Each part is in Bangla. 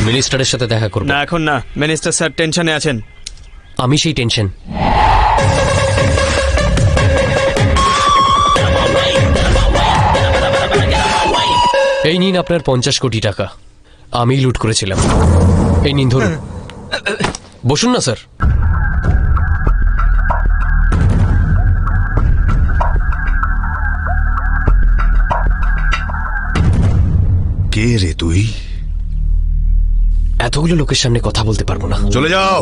মিনিস্টারের সাথে দেখা করব। না এখন না, মিনিস্টার স্যার টেনশনে আছেন। আমি সেই টেনশন। এই নিন আপনার 50 কোটি টাকা। আমি লুট করেছিলাম। এই নিন ধরুন। বসুন না স্যার। কে রে তুই? এতগুলো লোকের সামনে কথা বলতে পারবো না। চলে যাও।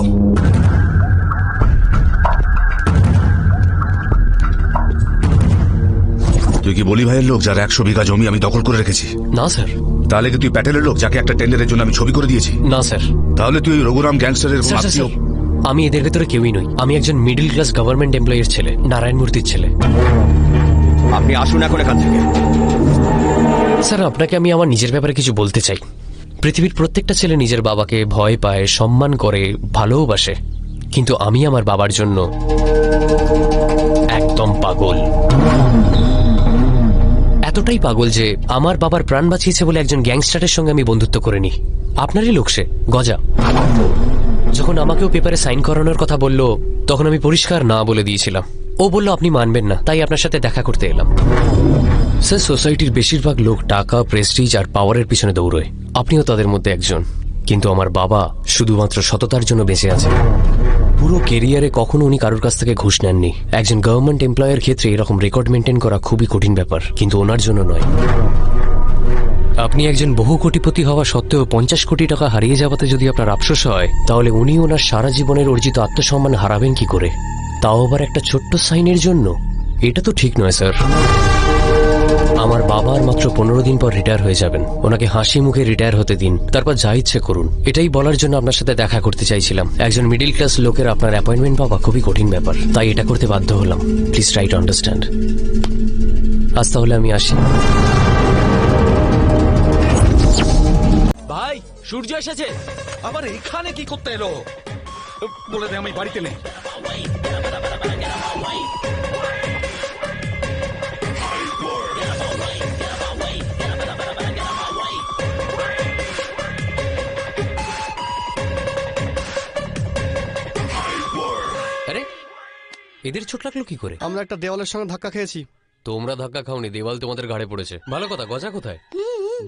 তুই কি বলি ভাইয়ের লোক যার 100 বিঘা জমি আমি দখল করে রেখেছি? না স্যার। তাহলে কি তুই প্যাটেলের লোক যাকে একটা টেন্ডারের জন্য আমি ছবি করে দিয়েছি? না স্যার। তাহলে তুই রঘুরাম গ্যাংস্টারের স্যার, স্যার, আত্মীয়? স্যার, আমি এদের ভেতরে কেউই নই। আমি একজন মিডল ক্লাস গভর্নমেন্ট এমপ্লয়ির ছেলে, নারায়ণ মূর্তির ছেলে। আপনি আসুন এখন এখান থেকে। স্যার, আপনাকে আমি আমার নিজের ব্যাপারে কিছু বলতে চাই। পৃথিবীর প্রত্যেকটা ছেলে নিজের বাবাকে ভয় পায়, সম্মান করে, ভালোবাসে, কিন্তু আমি আমার বাবার জন্য একদম পাগল। এতটাই পাগল যে আমার বাবার প্রাণ বাঁচিয়েছে বলে একজন গ্যাংস্টারের সঙ্গে আমি বন্ধুত্ব করে নি। আপনারই লোক সে, গজা। যখন আমাকেও পেপারে সাইন করানোর কথা বলল, তখন আমি পরিষ্কার না বলে দিয়েছিলাম। ও বলল আপনি মানবেন না, তাই আপনার সাথে দেখা করতে এলাম। স্যার, সোসাইটির বেশিরভাগ লোক টাকা, প্রেস্টিজ আর পাওয়ারের পিছনে দৌড়য়। আপনিও তাদের মধ্যে একজন। কিন্তু আমার বাবা শুধুমাত্র সততার জন্য বেঁচে আছে। পুরো কেরিয়ারে কখনো উনি কারোর কাছ থেকে ঘুষ নেননি। একজন গভর্নমেন্ট এমপ্লয়ের ক্ষেত্রে এরকম রেকর্ড মেনটেন করা খুবই কঠিন ব্যাপার, কিন্তু ওনার জন্য নয়। আপনি একজন বহু কোটিপতি হওয়া সত্ত্বেও 50 কোটি টাকা হারিয়ে যাওয়াতে যদি আপনার আফসোস হয়, তাহলে উনি ওনার সারা জীবনের অর্জিত আত্মসম্মান হারাবেন কি করে? তাও আবার একটা ছোট্ট সাইনের জন্য? এটা তো ঠিক নয় স্যার। আমার বাবার মাত্র 15 দিন পর রিটায়ার হয়ে যাবেন। ওনাকে হাসি মুখে রিটায়ার হতে দিন, তারপর যা ইচ্ছে করুন। এটাই বলার জন্য আপনার সাথে দেখা করতে চাইছিলাম। একজন মিডল ক্লাস লোকের আপনার অ্যাপয়েন্টমেন্ট পাওয়া খুবই কঠিন ব্যাপার, তাই এটা করতে বাধ্য হলাম। Please try to understand. আজ তাহলে আমি আসি। ভাই, সূর্য এসেছে। আবার এখানে কি করতে এলো? বলে দে আমি বাড়িতে নেই। আরে, এদের চোট লাগলো কি করে? আমরা একটা দেওয়ালের সঙ্গে ধাক্কা খেয়েছি। তোমরা ধাক্কা খাওনি, দেওয়াল তোমাদের ঘাড়ে পড়েছে। ভালো কথা। গজা কোথায়?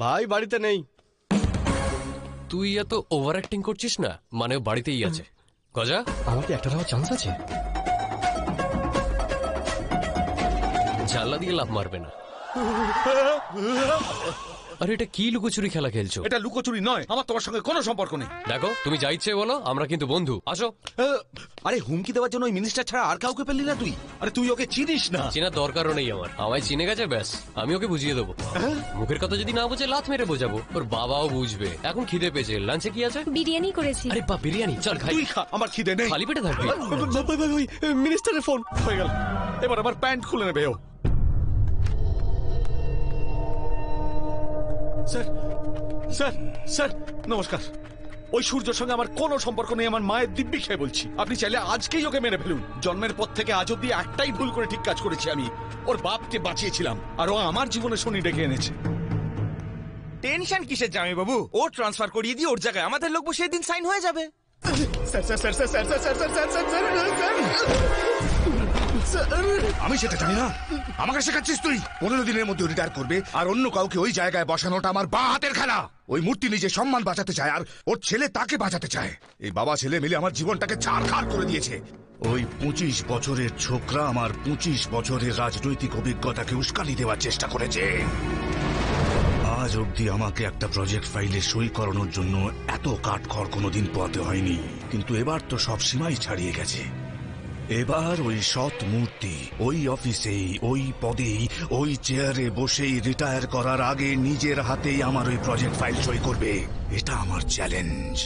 ভাই বাড়িতে নেই। তুই এত ওভার অ্যাক্টিং করছিস না, মানে ও বাড়িতেই আছে। গজা, আমাকে একটা দেওয়ার চান্স আছে? জানলা দিয়ে লাফ মারবে না। আরে এটা কি লুকোচুরি খেলা খেলছো? এটা লুকোচুরি নয়, আমার তোমার সঙ্গে কোনো সম্পর্ক নেই। দেখো, তুমি যা ইচ্ছে বলো, আমরা কিন্তু বন্ধু। আসো। আরে হুমকি দেওয়ার জন্য ওই মিনিস্টার ছাড়া আর কাউকে পেলি না তুই? আরে তুই ওকে চিনিস না। চেনার দরকারও নেই আমার। আমায় চিনে গেছে, ব্যাস। আমি ওকে বুঝিয়ে দেবো। মুখের কথা যদি না বুঝে লাথ মেরে বোঝাবো। ওর বাবাও বুঝবে। এখন খিদে পেয়েছে। লাঞ্চে কি আছে? বিরিয়ানি করেছি। আরে বা, বিরিয়ানি। চল খাই। তুই খা, আমার খিদে নেই। খালি পেটে থাকবি? মিনিস্টারের ফোন হয়ে গেল। এবার আমার প্যান্ট খুলে নেবে ও। স্যার, স্যার, স্যার, নমস্কার। ওই সূর্যের সঙ্গে আমার কোনো সম্পর্ক নেই। আমার মায়ের দিব্যি খেয়ে বলছি। আপনি চাইলে আজকেই ওকে মেরে ফেলুন। জন্মের পর থেকে আজ অব্দি একটাই ভুল করে ঠিক কাজ করেছি আমি। ওর বাপকে বাঁচিয়েছিলাম, আর ও আমার জীবনে শনি ডেকে এনেছে। টেনশন কিসের জামাই বাবু? ও ট্রান্সফার করিয়ে দিয়ে ওর জায়গায় আমাদের লোক বসে দিন সাইন হয়ে যাবে। আমি সেটা জানি না। আমাকে শেখাচ্ছিস তুই? 15 দিনের মধ্যে রিটায়ার করবে, আর অন্য কাউকে ওই জায়গায় বসানোটা আমার বা হাতের খেলা। ওই মূর্তি নিজে সম্মান বাঁচাতে চায়, আর ওর ছেলে তাকে বাঁচাতে চায়। এই বাবা ছেলে মিলে আমার জীবনটাকে ছাড়খাড় করে দিয়েছে। ওই 25 বছরের ছোকরা আমার 25 বছরের রাজনৈতিক অভিজ্ঞতাকে উস্কানি দেওয়ার চেষ্টা করেছে। আজ অব্দি আমাকে একটা প্রজেক্ট ফাইলে সই করানোর জন্য এত কাঠখড় কোনোদিন পোহাতে হয়নি, কিন্তু এবার তো সব সীমাই ছাড়িয়ে গেছে। এবার ওই সৎ মূর্তি ওই অফিসেই, ওই পদেই, ওই চেয়ারে বসেই রিটায়ার করার আগে নিজের হাতেই আমার ওই প্রজেক্ট ফাইল সই করবে। এটা আমার চ্যালেঞ্জ।